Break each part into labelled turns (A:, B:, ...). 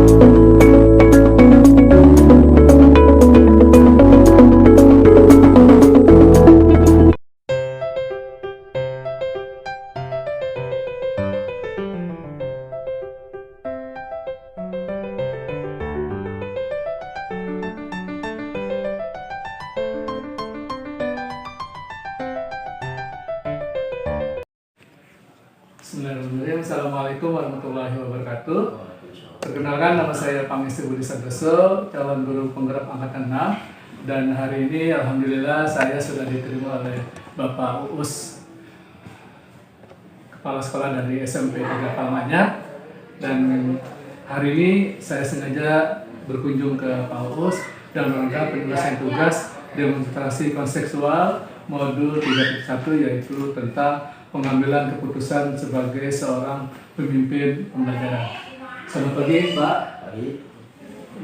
A: Bismillahirrahmanirrahim. Assalamualaikum warahmatullahi wabarakatuh. Perkenalkan, nama saya Pangesti Budi Santoso, calon guru penggerak angkatan 6. Dan hari ini alhamdulillah saya sudah diterima oleh Bapak Uus, Kepala Sekolah dari SMP 3 Palmanyat. Dan hari ini saya sengaja berkunjung ke Pak Uus dan rangka penyelesaian tugas demonstrasi kontekstual modul 3.1, yaitu tentang pengambilan keputusan sebagai seorang pemimpin pembelajaran. Selamat pagi, Pak.
B: Pagi.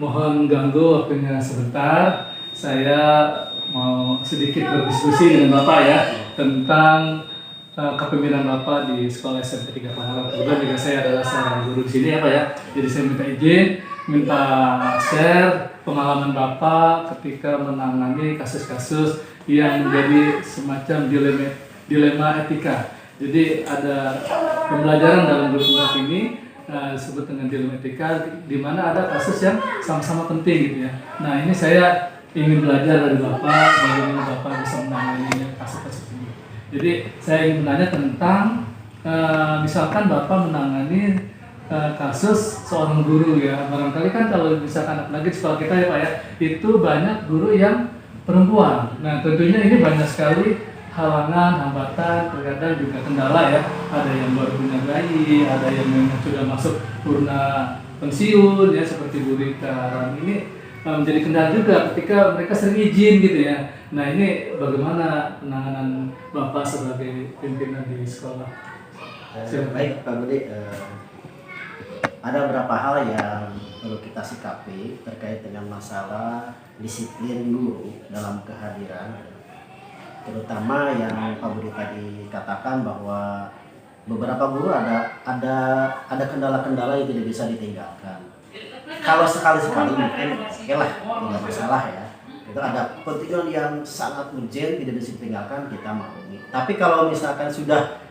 A: Mohon ganggu waktunya sebentar. Saya mau sedikit berdiskusi dengan Bapak ya tentang kepemimpinan Bapak di sekolah SMP 3 Palmanyat. Kebetulan juga saya adalah seorang guru di sini ya, Pak ya. Jadi saya minta izin, minta share pengalaman Bapak ketika menangani kasus-kasus yang menjadi semacam dilema etika. Jadi ada pembelajaran dalam guru penggerak ini disebut dengan dilema etika, di mana ada kasus yang sama-sama penting gitu ya. Nah, ini saya ingin belajar dari Bapak bagaimana Bapak bisa menangani kasus-kasus ini. Jadi saya ingin bertanya tentang misalkan Bapak menangani kasus seorang guru ya. Barangkali kan kalau misalkan apalagi di sekolah kita ya Pak ya, itu banyak guru yang perempuan. Nah, tentunya ini banyak sekali halangan, hambatan, terkadang juga kendala ya. Ada yang baru punya bayi, ada yang memang sudah masuk purna pensiun ya, seperti Bu Rita. Ini menjadi kendala juga ketika mereka sering izin gitu ya. Nah, ini bagaimana penanganan Bapak sebagai pimpinan di sekolah?
B: Baik Pak Budi, ada beberapa hal yang perlu kita sikapi terkait dengan masalah disiplin guru dalam kehadiran. Terutama yang Pak Budi tadi katakan bahwa beberapa guru ada kendala-kendala yang tidak bisa ditinggalkan. Kalau sekali-sekali mungkin oke lah, tidak masalah ya. Itu ada kepentingan yang sangat urgent tidak bisa ditinggalkan, kita maklumi. Tapi kalau misalkan sudah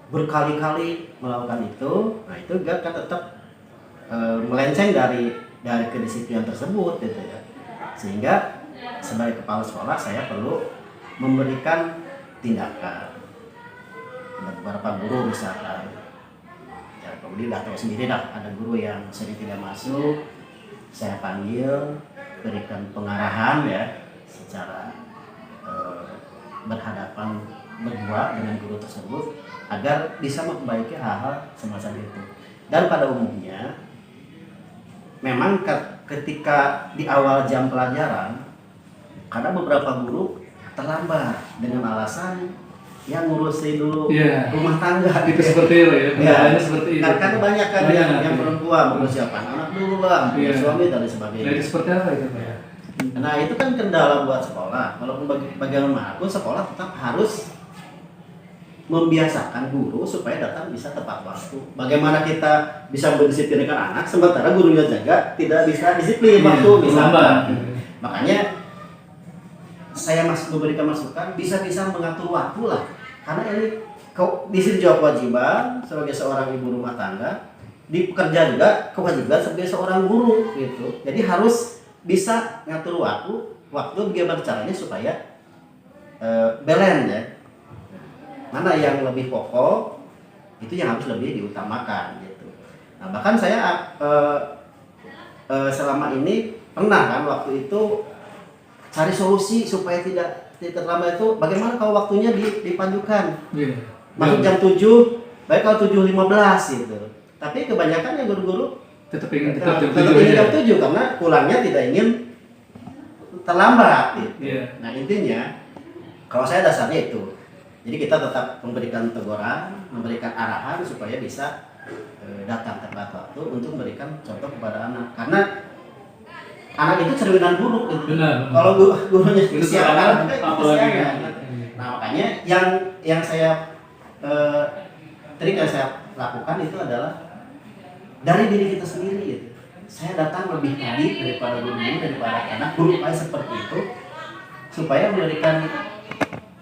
B: berkali-kali melakukan itu, nah itu juga kan tetap melenceng dari kedisiplinan tersebut gitu ya. Sehingga sebagai kepala sekolah saya perlu memberikan tindakan. Beberapa guru misalkan, ya kemudian udah tahu sendiri dah, ada guru yang sering tidak masuk, saya panggil, berikan pengarahan ya, secara berhadapan berdua dengan guru tersebut agar bisa memperbaiki hal-hal semacam itu. Dan pada umumnya, memang ketika di awal jam pelajaran, karena beberapa guru terlambat dengan alasan yang ngurusin dulu rumah tangga
A: itu seperti itu ya, seperti itu.
B: Karena banyak kan yang perempuan mempersiapkan anak dulu lah, suami dan sebagainya.
A: Jadi seperti apa itu Pak ya?
B: Nah itu kan kendala buat sekolah. Walaupun bagaimanapun sekolah tetap harus membiasakan guru supaya datang bisa tepat waktu. Bagaimana kita bisa mendisiplinkan anak sementara gurunya jaga tidak bisa disiplin waktu misalkan. Makanya saya memberikan masukan bisa-bisa mengatur waktu lah, karena ini di sini juga kewajiban sebagai seorang ibu rumah tangga, di pekerja juga kewajiban sebagai seorang guru gitu. Jadi harus bisa ngatur waktu bagaimana caranya supaya balance ya. Mana yang lebih pokok itu yang harus lebih diutamakan gitu. Nah bahkan saya selama ini pernah kan waktu itu cari solusi supaya tidak terlambat itu bagaimana kalau waktunya dipajukan. Masuk jam 7, baik kalau 7.15 gitu. Tapi kebanyakan yang guru-guru
A: tetap ingin jam
B: 7 karena pulangnya tidak ingin terlambat gitu. Nah intinya kalau saya dasarnya itu. Jadi kita tetap memberikan teguran, memberikan arahan supaya bisa datang tepat waktu untuk memberikan contoh kepada anak. Karena anak itu cerminan guru gitu. Kalau gurunya kesiangan, kesiangan. Nah makanya yang saya trik yang saya lakukan itu adalah dari diri kita sendiri gitu. saya datang lebih tadi daripada guru-guru, daripada anak berupaya seperti itu supaya memberikan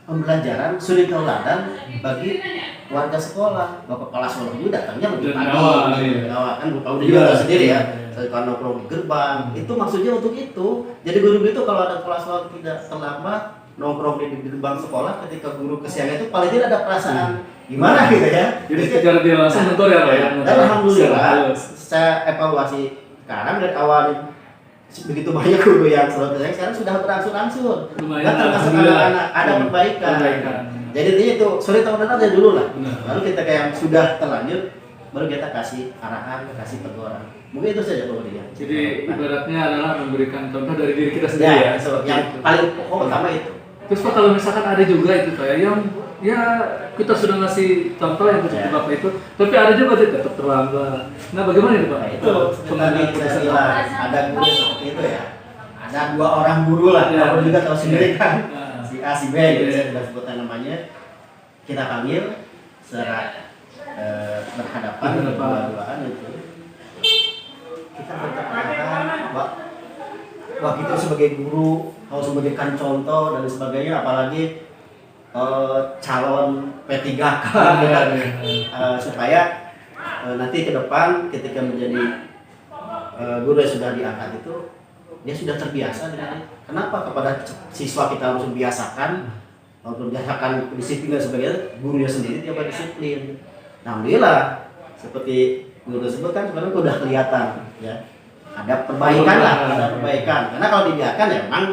B: pembelajaran suri tauladan bagi warga sekolah. Bapak kepala sekolah juga datangnya lebih
A: Dan
B: pagi,
A: awal, iya.
B: kan Bapak udah juga tahu sendiri ya.
A: Iya.
B: Kalau nongkrong di gerbang, itu maksudnya untuk itu. Jadi guru itu kalau ada kepala sekolah tidak terlambat nongkrong di gerbang sekolah ketika guru kesiangan itu paling tidak ada perasaan gimana gitu ya.
A: Jadi secara dia langsung mentor ya Pak ya.
B: Dan alhamdulillah
A: Terus.
B: saya evaluasi sekarang dari awal begitu banyak guru yang selalu saya sekarang sudah berangsur-angsur.
A: Lumayan,
B: Dan termasuk
A: alhamdulillah.
B: anak-anak ada perbaikan.
A: Perbaikan.
B: Jadi intinya itu sore tahunan aja dulu lah.
A: Benar.
B: Baru kita kayak sudah terlanjur baru kita kasih arahan, kasih teguran. Mungkin itu saja kemudian.
A: Jadi ibaratnya adalah memberikan contoh dari diri kita sendiri ya.
B: yang paling pokok utama itu.
A: Terus Pak, kalau misalkan ada juga itu Pak yang ya kita sudah ngasih contoh yang seperti
B: Ya.
A: Bapak itu, tapi ada juga dia tetap terlambat. Nah bagaimana itu Pak?
B: Nah, itu tadi
A: pengambilan
B: saya
A: keputusan
B: bilang
A: Bapak.
B: ada guru seperti itu ya. Ada 2 orang guru lah,
A: Ya.
B: kalau juga tahu sendiri kan.
A: Nah.
B: Si A, si B, gitu
A: Ya.
B: saya sudah sebutkan namanya. Kita panggil secara berhadapan berdua-duaan itu. Kita berkata, wah kita sebagai guru harus memberikan contoh dan sebagainya, apalagi calon P3K kan, supaya nanti ke depan ketika menjadi guru yang sudah diangkat itu dia sudah terbiasa dengan itu. Kenapa kepada siswa kita harus membiasakan disiplin dan sebagainya, gurunya sendiri dia berdisiplin. Alhamdulillah seperti guru tersebut kan sebenarnya sudah kelihatan ya ada perbaikan lah, ada perbaikan. Karena kalau dibiarkan ya memang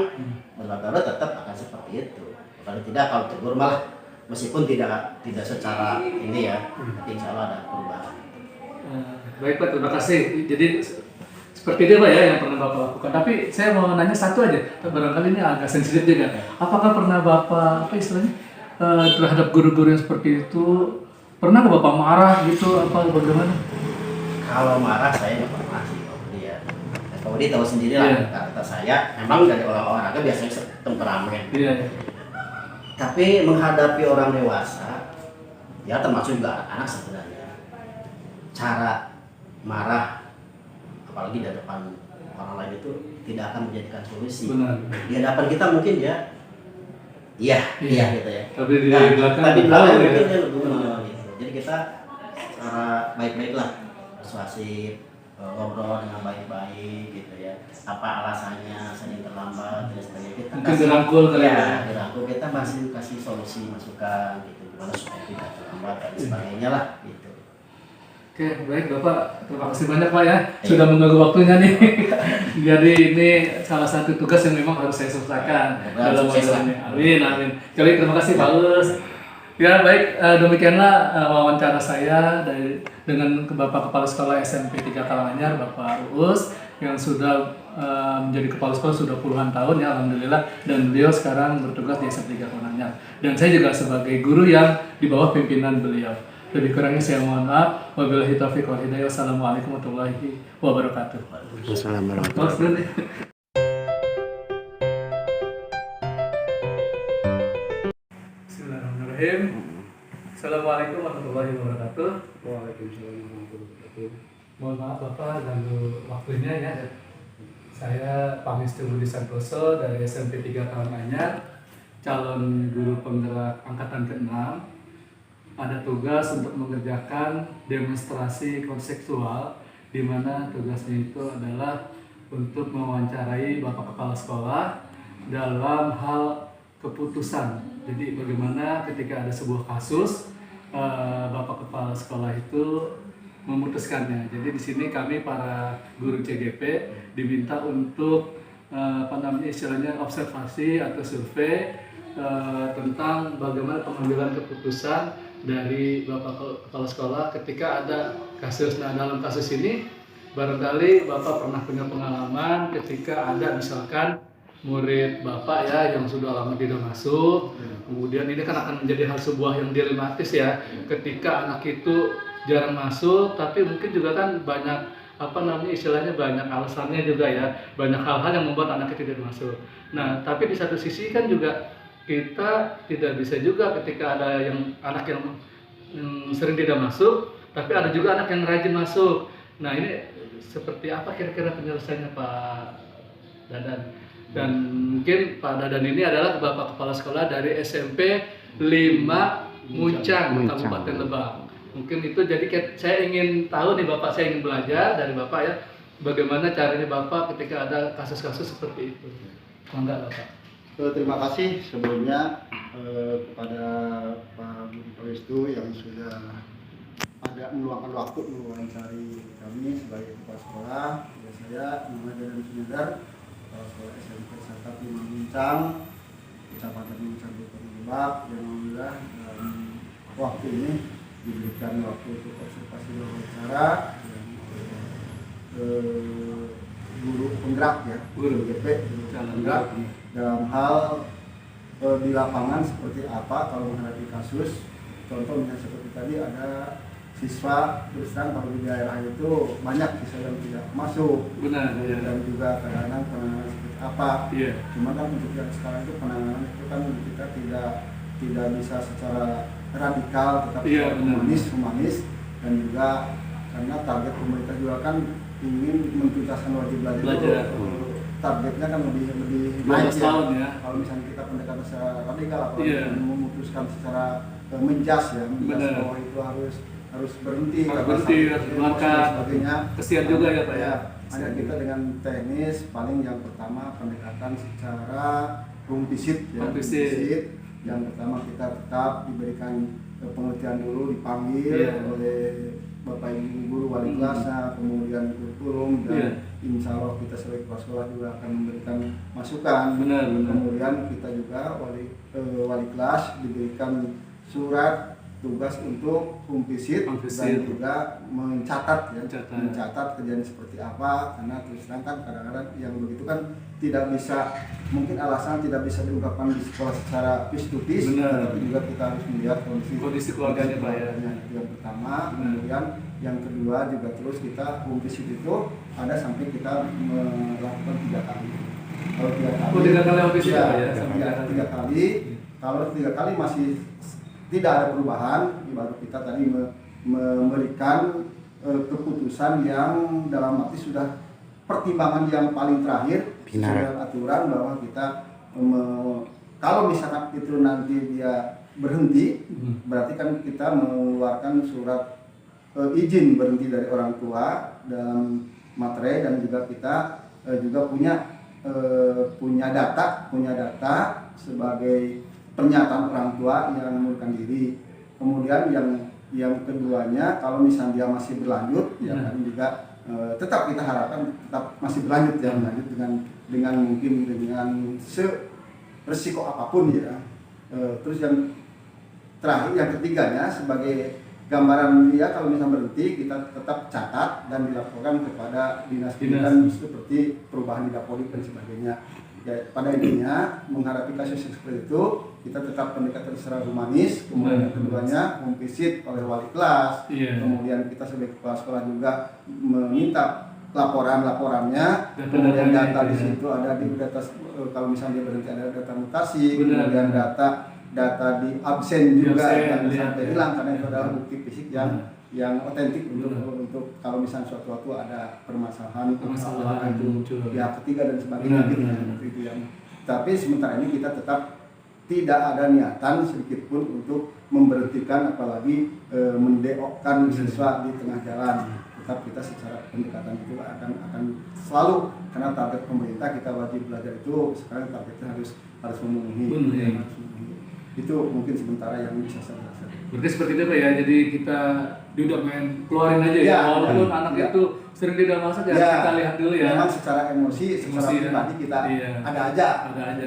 B: benar-benar tetap akan seperti itu. Kalau tidak, kalau tegur malah meskipun tidak secara ini ya, tapi insya Allah ada perubahan.
A: Baik Pak, terima kasih. Jadi seperti itu Pak ya yang pernah Bapak lakukan. Tapi saya mau nanya satu aja, barangkali ini agak sensitif juga. Apakah pernah Bapak apa istilahnya terhadap guru-guru yang seperti itu pernah nggak Bapak marah gitu apa bagaimana?
B: Kalau marah saya nggak pernah sih kalau dia. Kalau dia tahu sendiri lah,
A: Iya.
B: kata saya memang dari olahraga biasanya temperamen.
A: Iya.
B: Tapi menghadapi orang dewasa, ya termasuk juga anak-anak sebenarnya, cara marah, apalagi di depan orang lain itu tidak akan menjadikan solusi.
A: Benar.
B: Di hadapan kita mungkin dia, iya gitu ya.
A: Tapi di
B: Nah,
A: belakang
B: tapi di
A: tahu
B: belakang
A: ya.
B: mungkin dia lebih gitu. Jadi kita secara baik-baik lah, persuasif, ngobrol dengan baik-baik gitu ya. Apa alasannya sering terlambat dan sebagainya. Kita
A: Mungkin dirangkul kali ya.
B: dirangkul, kita masih kasih solusi masukan gitu gimana supaya tidak terlambat dan sebagainya lah gitu.
A: Oke, baik Bapak, terima kasih banyak Pak ya sudah mengganggu waktunya nih. Jadi ini salah satu tugas yang memang harus saya selesaikan dalam waktu ini. Amin, amin. Jadi terima kasih Pak Us. Ya baik, demikianlah wawancara saya dengan Bapak Kepala Sekolah SMP 3 Karanganyar, Bapak Uus, yang sudah menjadi kepala sekolah sudah puluhan tahun ya alhamdulillah, dan beliau sekarang bertugas di SMP 3 Karanganyar. Dan saya juga sebagai guru yang di bawah pimpinan beliau. Lebih kurangnya saya mohon maaf. Wabillahi taufiq wal hidayah. Wassalamualaikum warahmatullahi wabarakatuh.
B: Wassalamualaikum.
A: Bismillahirrahmanirrahim. Assalamualaikum warahmatullahi wabarakatuh.
C: Waalaikumsalam warahmatullahi wabarakatuh.
A: Mohon maaf Bapak ganggu waktunya ya. Saya Pangestu Budi Santoso dari SMP 3 Karanganyar, calon guru penggerak angkatan ke-6. Ada tugas untuk mengerjakan demonstrasi konseptual, di mana tugasnya itu adalah untuk mewawancarai Bapak Kepala Sekolah dalam hal keputusan. Jadi bagaimana ketika ada sebuah kasus, Bapak Kepala Sekolah itu memutuskannya. Jadi di sini kami para guru CGP diminta untuk istilahnya observasi atau survei tentang bagaimana pengambilan keputusan dari Bapak Kepala Sekolah ketika ada kasus. Nah dalam kasus ini barangkali Bapak pernah punya pengalaman ketika ada misalkan murid Bapak ya yang sudah lama tidak masuk, kemudian ini kan akan menjadi hal sebuah yang dilematis ya, ketika anak itu jarang masuk, tapi mungkin juga kan banyak istilahnya banyak alasannya juga ya, banyak hal-hal yang membuat anak itu tidak masuk. Nah tapi di satu sisi kan juga kita tidak bisa juga ketika ada anak yang sering tidak masuk, tapi ada juga anak yang rajin masuk. Nah ini seperti apa kira-kira penyelesaiannya Pak Dadan? Dan mungkin Pak Dadan ini adalah Bapak Kepala Sekolah dari SMP 5 Muncang, Kabupaten Lebak. Mungkin itu jadi saya ingin tahu nih Bapak, saya ingin belajar dari Bapak ya, bagaimana caranya Bapak ketika ada kasus-kasus seperti itu. Enggak Bapak?
C: Terima kasih sebelumnya kepada Pak Budi Parestu yang sudah ada meluangkan waktu mewawancari kami sebagai kepala sekolah. Ya, saya Muhammad Dadan Sumedar, kepala sekolah SMP Santap 5 Muncang, Kecamatan Muncang, Kabupaten Lebak, yang alhamdulillah dalam waktu ini diberikan waktu untuk observasi wawancara yang guru penggerak ya, guru GP, guru penggerak dalam hal di lapangan seperti apa kalau menghadapi kasus. Contohnya seperti tadi ada siswa terus terang kalau di daerah itu banyak siswa yang tidak masuk.
A: Benar.
C: Dan juga kadang-kadang penanganan seperti apa.
A: Iya.
C: Cuma kan untuk yang sekarang itu penanganan itu kan kita tidak bisa secara radikal, tetapi humanis dan juga karena target pemerintah juga kan ingin mentuntaskan wajib belajar. Targetnya kan lebih naik
A: tahun ya.
C: Kalau misalnya kita pendekatan secara radikal, apalagi memutuskan secara menjas bahwa itu harus berhenti,
A: harus mengeluarkan
C: sebagainya.
A: Kesian juga ya Pak ya.
C: Hanya kita dengan teknis paling yang pertama pendekatan secara rumpisit ya. Yang pertama kita tetap diberikan pengertian dulu, dipanggil oleh Bapak Ibu guru wali kelasnya, kemudian kurikulum dan insya Allah kita sebagai kepala sekolah juga akan memberikan masukan.
A: Benar.
C: Kemudian kita juga wali kelas diberikan surat tugas untuk rumpisit dan juga mencatat kejadian seperti apa, karena terus terang kan kadang-kadang yang begitu kan tidak bisa, mungkin alasan tidak bisa diungkapkan di sekolah secara face to face, tapi juga kita harus melihat kondisi
A: keluarganya Pak ya.
C: Itu yang pertama. Kemudian yang kedua juga terus kita rumpisit itu ada sampai kita melakukan 3 kali. Kalau 3 kali,
A: 3 kali rumpisit ya,
C: tiga kali. Kalau 3 kali masih tidak ada perubahan, baru kita tadi memberikan keputusan yang dalam arti sudah pertimbangan yang paling terakhir sesuai dengan aturan bahwa kita kalau misalkan itu nanti dia berhenti, berarti kan kita mengeluarkan surat izin berhenti dari orang tua dalam materai, dan juga kita juga punya data sebagai pernyataan orang tua yang mengundurkan diri. Kemudian yang keduanya kalau misalnya dia masih berlanjut ya kan juga tetap kita harapkan tetap masih berlanjut ya, berlanjut dengan mungkin dengan resiko apapun ya. Terus yang terakhir yang ketiganya sebagai gambaran dia kalau misalnya berhenti kita tetap catat dan dilaporkan kepada dinas pendidikan seperti perubahan di Dapodi dan sebagainya. Ya, pada intinya menghadapi kasus seperti itu kita tetap pendekatan secara humanis, kemudian yang keduanya memvisit oleh wali kelas, kemudian kita sebagai kepala sekolah juga meminta laporannya, kemudian data di situ ada di data kalau misalnya dia berhenti ada data mutasi, kemudian data di absen juga yang sampai hilang, karena itu adalah bukti fisik yang otentik untuk kalau misalnya suatu waktu ada permasalahan itu pihak ketiga dan sebagainya gitu yang. Tapi sementara ini kita tetap tidak ada niatan sedikit pun untuk memberhentikan apalagi mendeokkan siswa di tengah jalan. Tetap kita secara pendekatan itu akan selalu, karena target pemerintah kita wajib belajar itu sekarang targetnya harus memenuhi. Itu mungkin sementara yang bisa saya jelaskan.
A: Berarti seperti itu Pak ya, jadi kita udah main keluarin aja ya, walaupun anak itu sering tidak masuk ya, kita lihat dulu ya. Memang
C: secara emosi secara pribadi kita ada aja.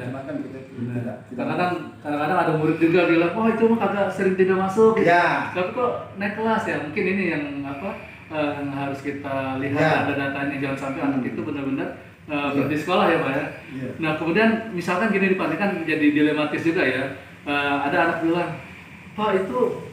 A: Cuma
C: kan kita tidak.
A: Karena kan kadang-kadang ada murid juga bilang, wah itu mah kagak sering tidak masuk. Tapi kok naik kelas ya, mungkin ini yang yang harus kita lihat ada datanya, jangan sampai anak itu benar-benar berhenti sekolah ya Pak ya. Nah kemudian misalkan gini Pak, ini kan jadi dilematis juga ya. Ada anak bilang, Pak itu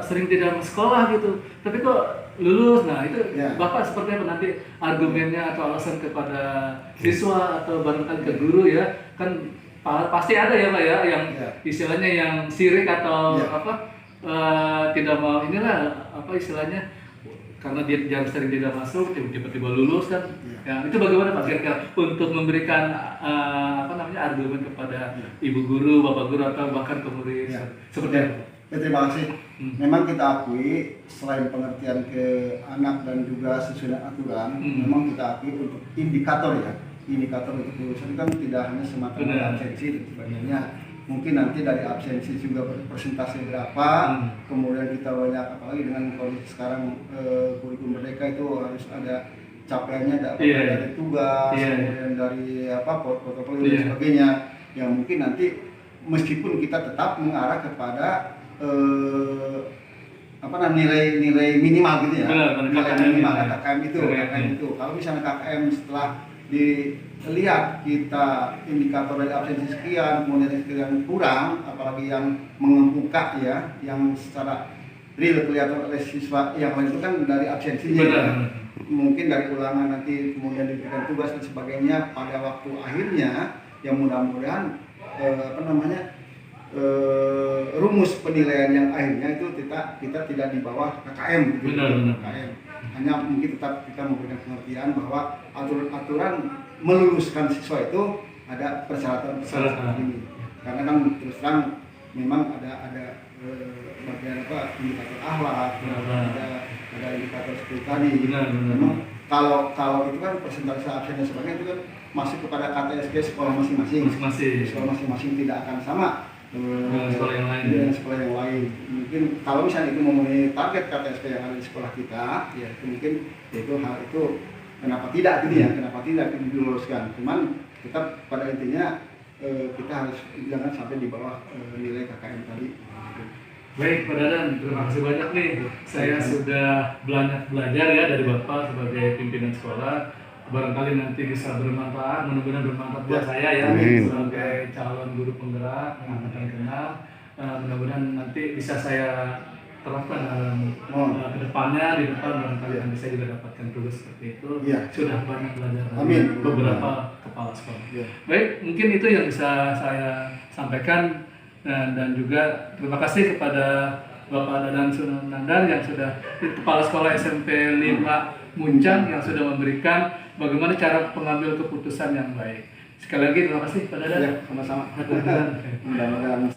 A: sering tidak sekolah gitu, tapi kok lulus. Nah itu Bapak seperti apa nanti argumennya atau alasan kepada siswa atau barangkali ke guru ya, kan pasti ada ya Pak ya yang istilahnya yang sirik atau tidak mau inilah istilahnya karena dia jarang sering tidak masuk, tiba-tiba lulus kan. Ya, itu bagaimana Pak kira-kira untuk memberikan argumen kepada ibu guru, bapak guru atau bahkan ke murid seperti itu?
C: Terima kasih. Memang kita akui selain pengertian ke anak dan juga sesuai dengan aturan, memang kita akui untuk indikator indikator untuk lulusan kan tidak hanya semata-mata absensi dan sebagainya. Mungkin nanti dari absensi juga persentase berapa, kemudian kita banyak, apalagi dengan kondisi sekarang kurikulum merdeka itu harus ada capaiannya dari tugas, kemudian dari portofolio dan sebagainya, yang mungkin nanti meskipun kita tetap mengarah kepada nilai minimal gitu ya, nilai minimal KKM itu. Kalau misalnya KKM setelah dilihat kita indikator dari absensi sekian, kemudian sekian kurang, apalagi yang mengemuka ya, yang secara real kelihatan oleh siswa yang lain itu kan dari absensinya ya. Mungkin dari ulangan nanti kemudian diberikan tugas dan sebagainya pada waktu akhirnya, yang mudah-mudahan rumus penilaian yang akhirnya itu kita tidak di bawah KKM gitu. KKM. Hanya mungkin tetap kita memberikan pengertian bahwa aturan meluluskan siswa itu ada persyaratan ini. Karena kan terus terang memang ada bagian indikator akhlak, ada indikator seperti tadi. Memang kalau itu kan persentase absen dan sebagainya itu kan masuk kepada KTSG sekolah masing-masing. Sekolah masing-masing tidak akan sama dengan sekolah yang lain. Mungkin kalau misalnya itu memenuhi target KTSP yang ada di sekolah kita, ya mungkin itu hal itu kenapa tidak diluluskan. Cuman tetap pada intinya kita harus jangan sampai di bawah nilai KKM tadi.
A: Baik Pak Dadan, terima kasih banyak nih. Saya sudah banyak belajar ya dari Bapak sebagai pimpinan sekolah. Barangkali nanti bisa bermanfaat, mudah-mudahan bermanfaat buat saya ya sebagai calon guru penggerak yang akan kenal. Mudah-mudahan nanti bisa saya terapkan dalam kedepannya, di depan barangkali nanti saya juga dapatkan tugas seperti itu. Sudah banyak belajar dari beberapa kepala sekolah. Baik, mungkin itu yang bisa saya sampaikan, dan juga terima kasih kepada Bapak Dadan Sunandar yang sudah kepala sekolah SMP 5 Muncang yang sudah memberikan bagaimana cara pengambil keputusan yang baik. Sekali lagi terima kasih Pak Dadan.
C: Sama-sama. Mudah-mudahan